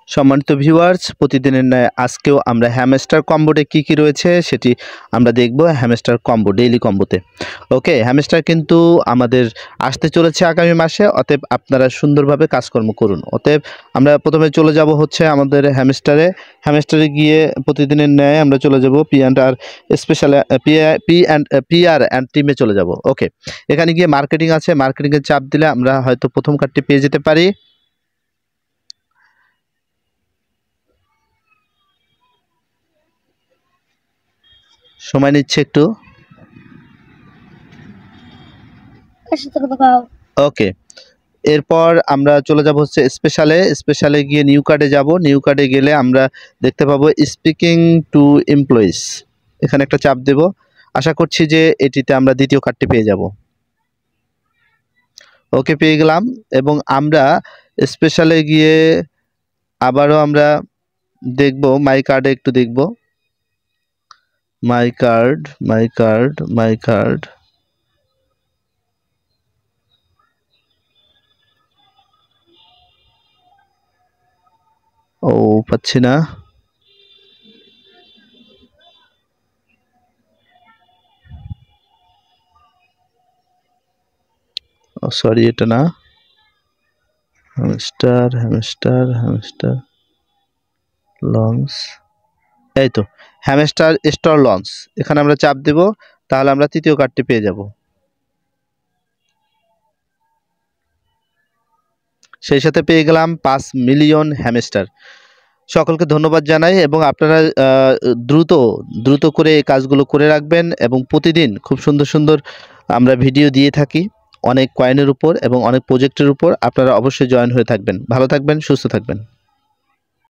সম্মানিত ভিউয়ার্স, প্রতিদিনের ন্যায় আজকেও আমরা হ্যামস্টার কম্বোতে কি কি রয়েছে সেটি আমরা দেখব হ্যামস্টার কম্বো ডেইলি কম্বোতে। ওকে, হ্যামস্টার কিন্তু আমাদের আসতে চলেছে আগামী মাসে, অতএব আপনারা সুন্দরভাবে কাজকর্ম করুন। অতএব আমরা প্রথমে চলে যাব হচ্ছে আমাদের হ্যামস্টারে গিয়ে প্রতিদিনের ন্যায় আমরা চলে যাব P and R special P R and টিমে চলে যাব। ওকে, এখানে গিয়ে মার্কেটিং আছে, মার্কেটিংয়ে চাপ দিলে আমরা হয়তো প্রথম কার্ডটি পেয়ে যেতে পারি। সময় নিচ্ছে একটু। ওকে, এরপর আমরা চলে যাব হচ্ছে স্পেশালে গিয়ে নিউ কার্ডে যাব। নিউ কার্ডে গেলে আমরা দেখতে পাবো স্পিকিং টু এমপ্লয়িজ, এখানে একটা চাপ দেব। আশা করছি যে এটিতে আমরা দ্বিতীয় কার্ডটি পেয়ে যাব। ওকে, পেয়ে গেলাম। এবং আমরা স্পেশালে গিয়ে আবারও আমরা দেখব মাই কার্ডে একটু দেখব। মাই কার্ড ও পাচ্ছি না। ও সরি, এটা না। হ্যামস্টার লঞ্চ, এই তো হ্যামস্টার স্টোর লঞ্চ, এখানে আমরা চাপ দেব, তাহলে আমরা তৃতীয় কার্ডটি পেয়ে যাব। সেই সাথে পেয়ে গেলাম 5 মিলিয়ন হ্যামস্টার। সকলকে ধন্যবাদ জানাই এবং আপনারা দ্রুত করে এই কাজগুলো করে রাখবেন এবং প্রতিদিন খুব সুন্দর সুন্দর আমরা ভিডিও দিয়ে থাকি অনেক কয়েনের উপর এবং অনেক প্রজেক্টের উপর। আপনারা অবশ্যই জয়েন হয়ে থাকবেন। ভালো থাকবেন, সুস্থ থাকবেন।